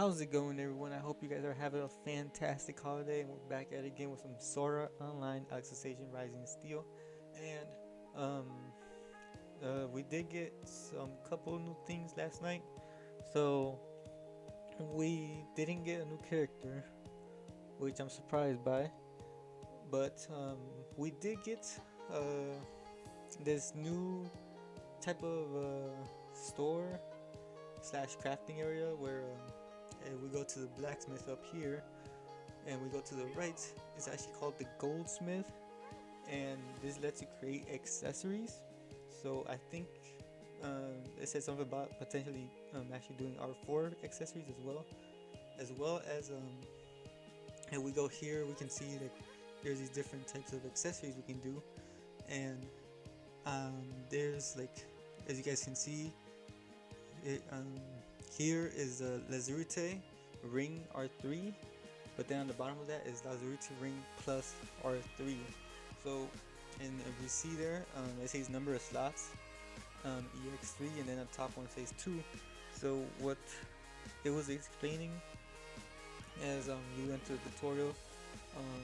How's it going, everyone? I hope you guys are having a fantastic holiday, and we're back at it again with some Sora Online Alicization Rising Steel. And um, we did get some couple new things last night. So we didn't get a new character, which I'm surprised by. But we did get uh, this new type of store slash crafting area where we go to the blacksmith up here and we go to the right. It's actually called the Goldsmith, and this lets you create accessories. So I think it says something about potentially actually doing R4 accessories as well as and we go here, we can see that there's these different types of accessories we can do, and there's like, as you guys can see, it, here is a Lazurite ring R3, but then on the bottom of that is Lazurite ring plus R3. So, and if you see there, it says number of slots, EX3, and then the top one says 2. So what it was explaining as you enter the tutorial, um,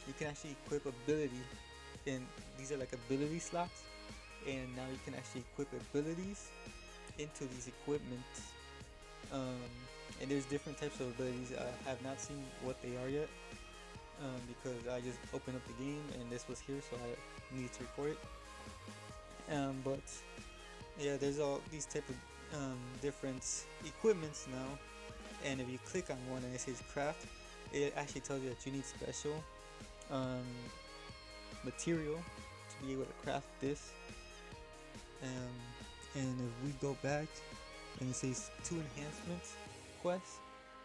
you can actually equip ability, and these are like ability slots, and now you can actually equip abilities into these equipment. Um, and there's different types of abilities. I have not seen what they are yet, because I just opened up the game and this was here, so I need to record it. But yeah, there's all these type of different equipments now, and if you click on one and it says craft, it actually tells you that you need special um, material to be able to craft this. And if we go back and it says 2 enhancements quests,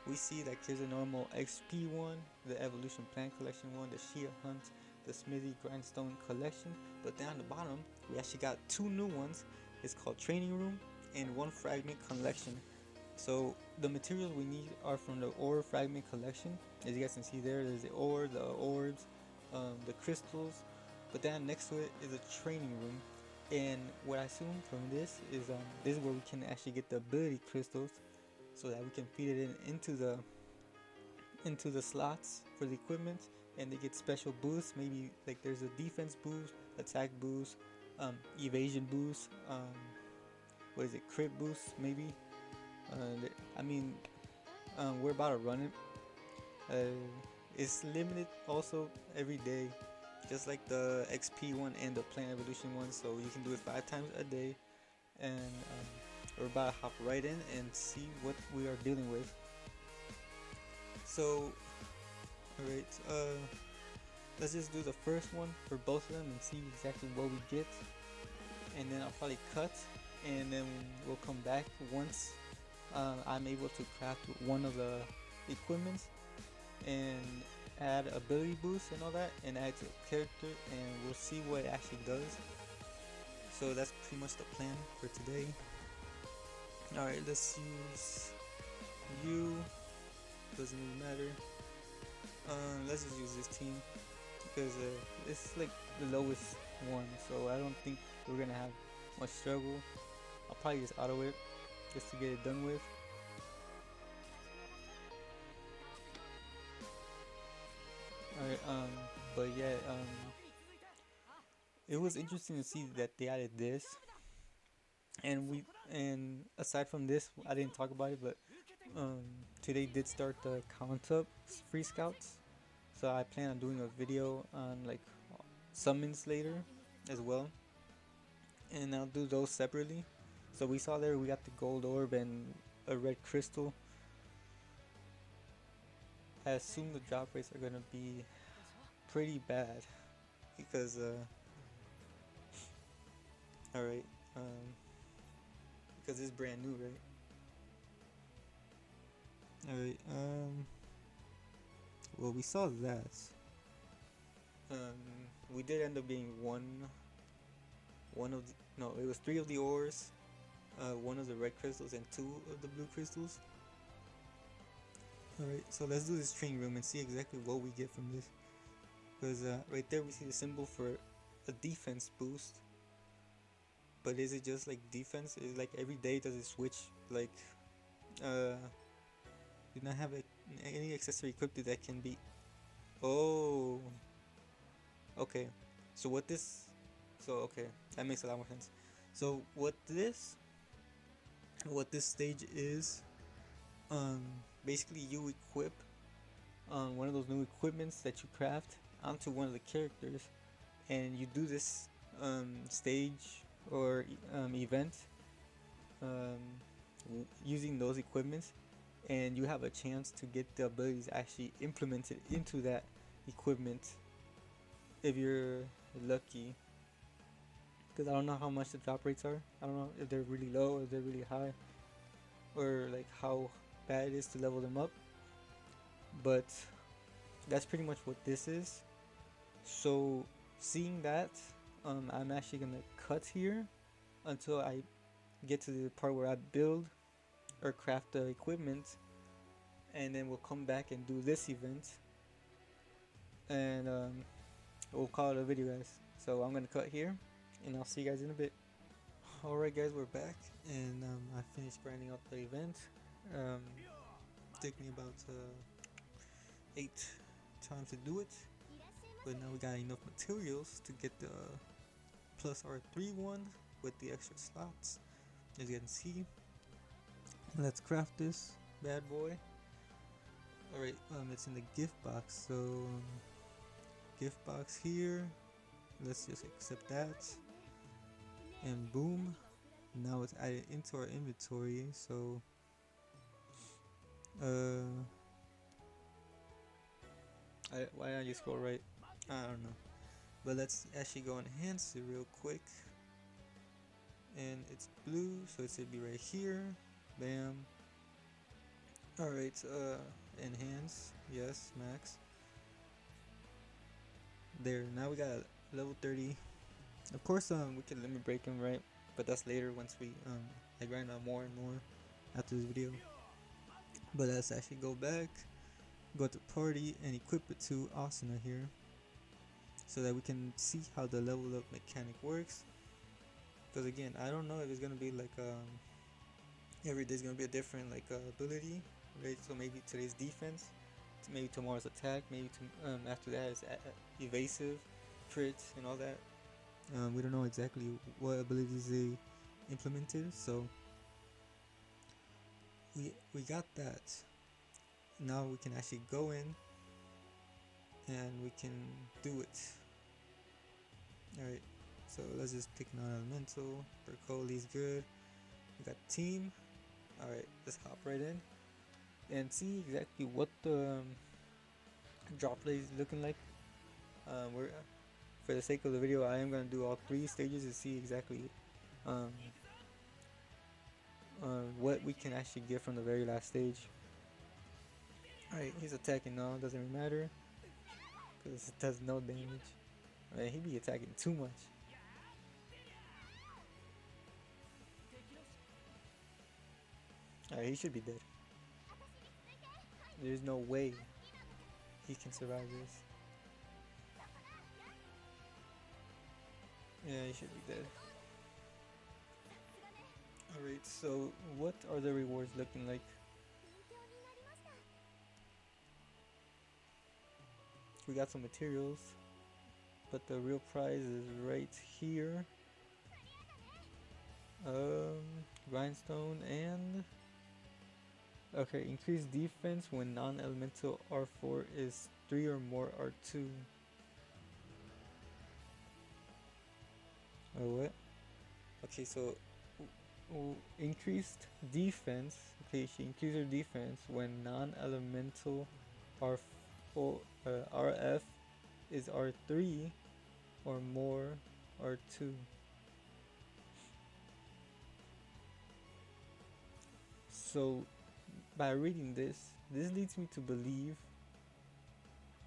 we see that here's a normal XP one, the Evolution Plant Collection one, the Shia Hunt, the Smithy Grindstone Collection. But down the bottom, we actually got 2 new ones. It's called Training Room and 1 Fragment Collection. So the materials we need are from the Ore Fragment Collection. As you guys can see there's the ore, the orbs, the crystals. But then next to it is a training room. And what I assume from this is where we can actually get the ability crystals, so that we can feed it into the slots for the equipment, and they get special boosts. Maybe like there's a defense boost, attack boost, evasion boost, what is it, crit boost maybe. I mean, we're about to run it. It's limited also every day, just like the XP one and the Plant Evolution one. So you can do it 5 times a day, and we're about to hop right in and see what we are dealing with. So, alright, let's just do the first one for both of them and see exactly what we get, and then I'll probably cut, and then we'll come back once I'm able to craft one of the equipments and add ability boost and all that, and add to a character, and we'll see what it actually does. So that's pretty much the plan for today. Alright, let's use you, doesn't really matter. Let's just use this team because it's like the lowest one, so I don't think we're gonna have much struggle. I'll probably just auto it just to get it done with. Alright, but yeah, it was interesting to see that they added this, and aside from this, I didn't talk about it, but today did start the count up free scouts, so I plan on doing a video on like summons later as well, and I'll do those separately. So we saw there we got the gold orb and a red crystal. I assume the drop rates are gonna be pretty bad because alright, because it's brand new, right? Alright, well, we saw that. We did end up getting one of the, no, it was 3 of the ores, 1 of the red crystals, and 2 of the blue crystals. Alright, so let's do this training room and see exactly what we get from this. Because right there we see the symbol for a defense boost. But is it just like defense? Is like every day does it switch like not have any accessory equipped that can be. Oh, okay. So what this? So okay, that makes a lot more sense. So what this stage is, basically you equip one of those new equipments that you craft onto one of the characters, and you do this stage or event um, using those equipments, and you have a chance to get the abilities actually implemented into that equipment if you're lucky. Because I don't know how much the drop rates are. I don't know if they're really low or if they're really high, or like how bad it is to level them up. But that's pretty much what this is. So seeing that, I'm actually gonna cut here until I get to the part where I build or craft the equipment, and then we'll come back and do this event, and we'll call it a video, guys. So I'm gonna cut here, and I'll see you guys in a bit. Alright guys, we're back, and I finished grinding out the event. Took me about 8 times to do it, but now we got enough materials to get the plus R3 one with the extra slots, as you can see. Let's craft this bad boy. Alright, it's in the gift box, so gift box here, let's just accept that, and boom, now it's added into our inventory. So why don't you scroll right? I don't know, but let's actually go enhance it real quick, and it's blue, so it should be right here. Bam. Alright, enhance, yes, max. There, now we got level 30. Of course, we can limit break him, right? But that's later once we I grind out more and more after this video. But let's actually go back, go to party, and equip it to Asuna here, so that we can see how the level up mechanic works. Because again, I don't know if it's gonna be like every day's gonna be a different like ability, right? So maybe today's defense, maybe tomorrow's attack, maybe after that is evasive, crit, and all that. We don't know exactly what abilities they implemented, so we got that. Now we can actually go in and we can do it. Alright, so let's just pick non-elemental. Bercoli's good. We got team. Alright, let's hop right in and see exactly what the drop rate is looking like. We're for the sake of the video, I am going to do all 3 stages to see exactly what we can actually get from the very last stage. Alright, he's attacking now, doesn't really matter because it does no damage. Alright, he be attacking too much. Alright, he should be dead. There's no way he can survive this. Yeah, he should be dead. Alright, so what are the rewards looking like? We got some materials, but the real prize is right here. Grindstone and... okay, increased defense when non-elemental R4 is 3 or more R2. Oh, what? Okay, so increased defense. Okay, she increased her defense when non-elemental R4 RF is R3 or more R2. So by reading this leads me to believe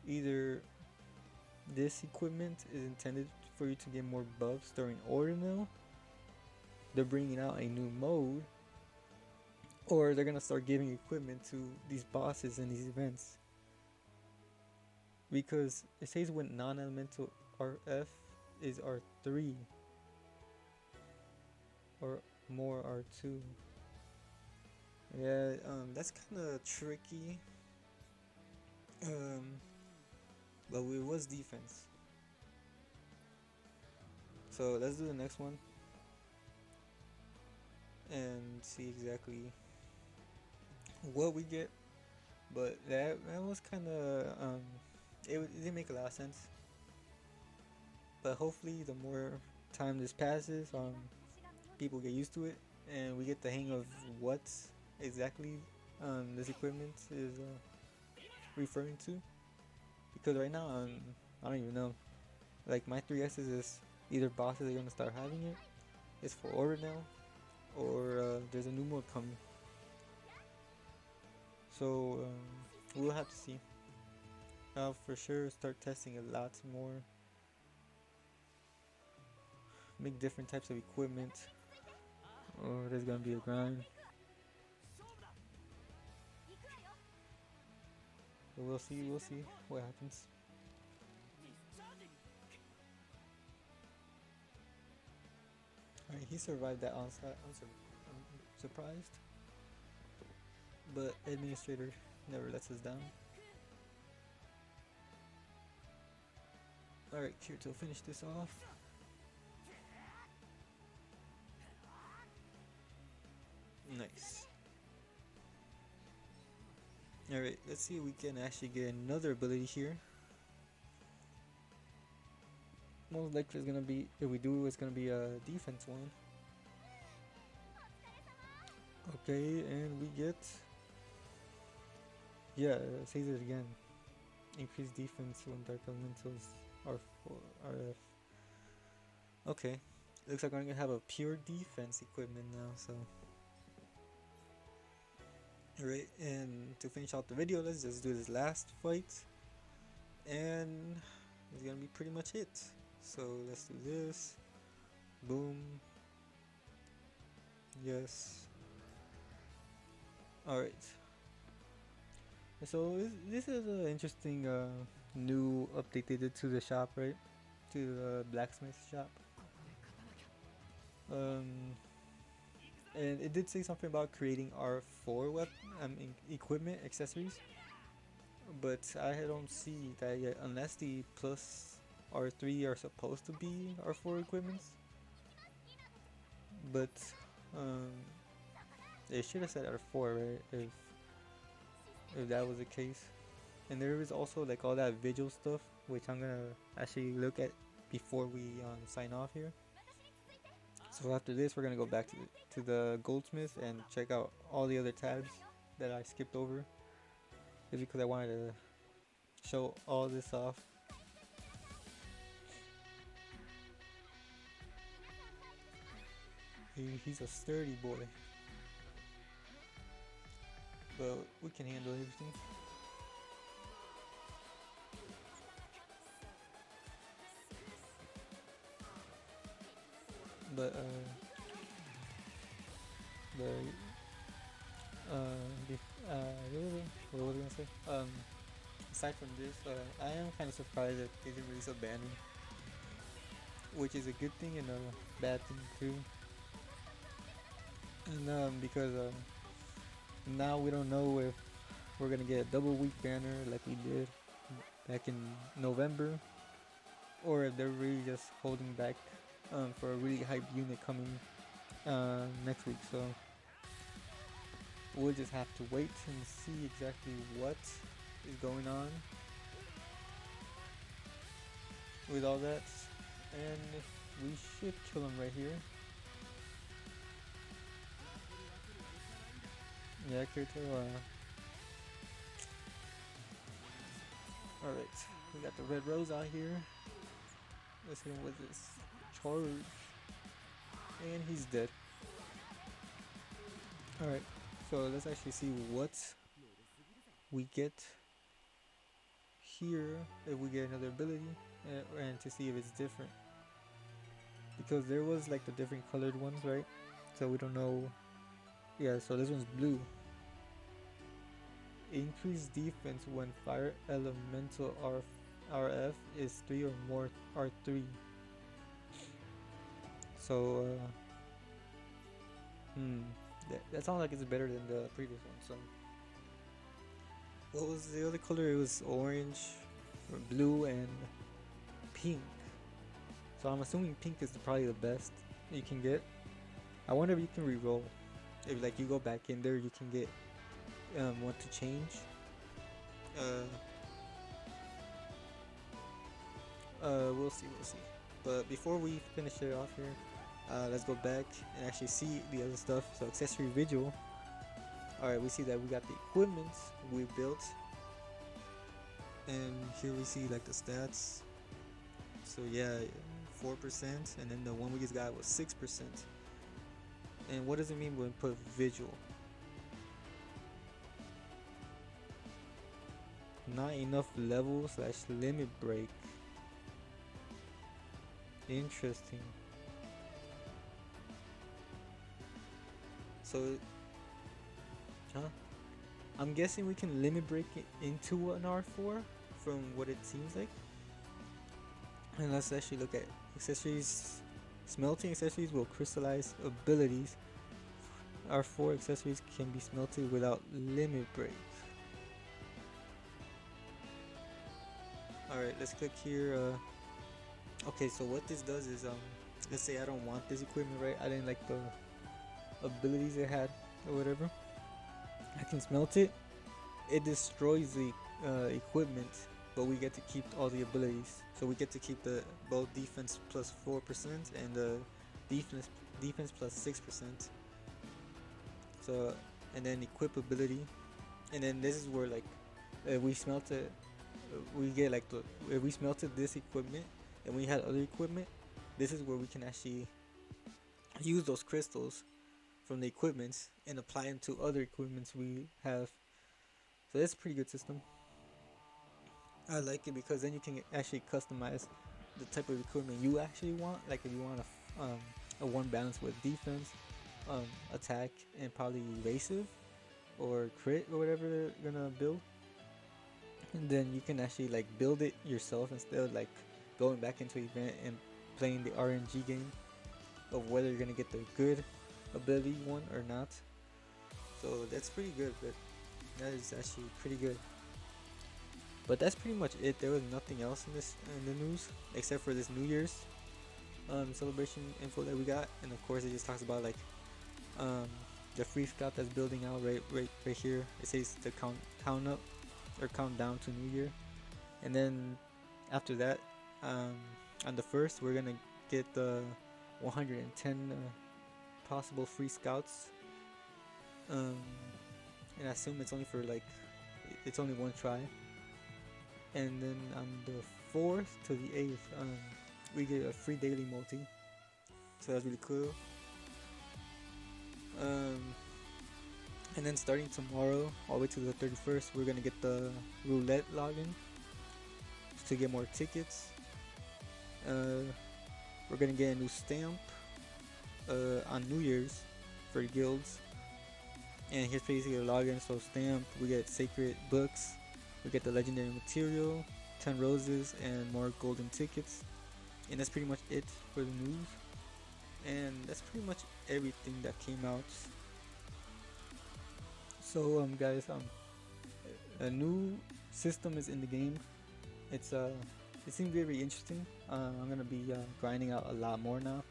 either this equipment is intended for you to get more buffs during Ordinal, they're bringing out a new mode, or they're gonna start giving equipment to these bosses in these events. Because it says when non-elemental RF is R3 or more R2. Yeah, that's kind of tricky. Um, but it was defense. So let's do the next one and see exactly what we get. But that was kind of it didn't make a lot of sense. But hopefully, the more time this passes, people get used to it, and we get the hang of what exactly this equipment is referring to. Because right now, I don't even know. Like my 3S's is either bosses are gonna start having it, it's for order now, or there's a new mode coming. So we'll have to see. I'll for sure start testing a lot more, make different types of equipment, or there's gonna be a grind. But we'll see what happens. Alright, he survived that onslaught. I'm surprised. But Administrator never lets us down. Alright, Kirito, finish this off. Nice. Alright, let's see if we can actually get another ability here. Most likely it's gonna be, if we do, it's gonna be a defense one. Okay, and we get, yeah, it says it again. Increased defense when Dark Elementals are for RF. Okay, looks like we're gonna have a pure defense equipment now, so. Alright, and to finish out the video, let's just do this last fight. And it's gonna be pretty much it. So let's do this. Boom. Yes. Alright. So this is an interesting new update they did to the shop, right? To the blacksmith shop. And it did say something about creating R4 equipment accessories, but I don't see that yet unless the plus R3 are supposed to be R4 equipments. But they should have said R4, right? If that was the case. And there is also like all that vigil stuff, which I'm gonna actually look at before we sign off here. So after this, we're gonna go back to the Goldsmith and check out all the other tabs that I skipped over, just because I wanted to show all this off. He's a sturdy boy, but we can handle everything. But what was I gonna say? Aside from this, I am kind of surprised that they didn't release a banner, which is a good thing and a bad thing too. And because now we don't know if we're gonna get a double week banner like we did back in November, or if they're really just holding back for a really hype unit coming next week. So we'll just have to wait and see exactly what is going on with all that, and we should kill him right here. Yeah, Kirito. Alright, we got the red rose out here. Let's hit him with this charge. And he's dead. Alright, so let's actually see what we get here, if we get another ability, and to see if it's different. Because there was like the different colored ones, right? So we don't know. Yeah, so this one's blue. Increased defense when fire elemental RF is 3 or more R3. So that sounds like it's better than the previous one. So what was the other color? It was orange, or blue, and pink. So I'm assuming pink is probably the best you can get. I wonder if you can re-roll. If like you go back in there, you can get one to change. Uh, we'll see, we'll see. But before we finish it off here, let's go back and actually see the other stuff. So accessory visual. Alright, we see that we got the equipment we built. And here we see like the stats. So yeah, 4%, and then the one we just got was 6%. And what does it mean when we put visual? Not enough level / limit break. Interesting. So, I'm guessing we can limit break it into an R4 from what it seems like. And let's actually look at accessories. Smelting accessories will crystallize abilities. R4 accessories can be smelted without limit break. Alright, let's click here. Okay, so what this does is, let's say I don't want this equipment, right? I didn't like the abilities it had or whatever. I can smelt it. It destroys the equipment, but we get to keep all the abilities. So we get to keep the both defense plus 4% and the defense plus 6%. So, and then equip ability, and then this is where like we smelt it. We get like if we smelted this equipment and we had other equipment, this is where we can actually use those crystals from the equipments and apply them to other equipments we have. So that's a pretty good system. I like it because then you can actually customize the type of equipment you actually want. Like if you want a one balance with defense, attack, and probably evasive or crit or whatever they're gonna build. And then you can actually like build it yourself instead of like going back into an event and playing the RNG game of whether you're gonna get the good ability one or not. So that's pretty good, but that is actually pretty good. But that's pretty much it. There was nothing else in the news except for this New Year's celebration info that we got, and of course it just talks about like the free scout that's building out right here. It says to count up or count down to New Year, and then after that, on the 1st, we're gonna get the 110 possible free scouts. And I assume it's only for like it's only one try. And then on the 4th to the 8th, we get a free daily multi. So that's really cool. And then starting tomorrow all the way to the 31st, we're gonna get the roulette login to get more tickets. We're gonna get a new stamp on New Year's for guilds. And here's basically a login. So stamp, we get sacred books, we get the legendary material, 10 roses, and more golden tickets. And that's pretty much it for the news. And that's pretty much everything that came out. So guys, a new system is in the game. It seems very interesting. I'm gonna be grinding out a lot more now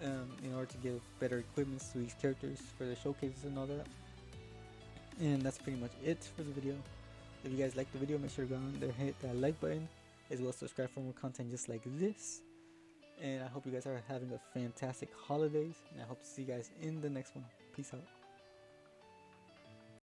in order to give better equipments to these characters for the showcases and all that. And that's pretty much it for the video. If you guys liked the video, make sure to go on there, hit that like button, as well as subscribe for more content just like this. And I hope you guys are having a fantastic holidays, and I hope to see you guys in the next one. Peace out.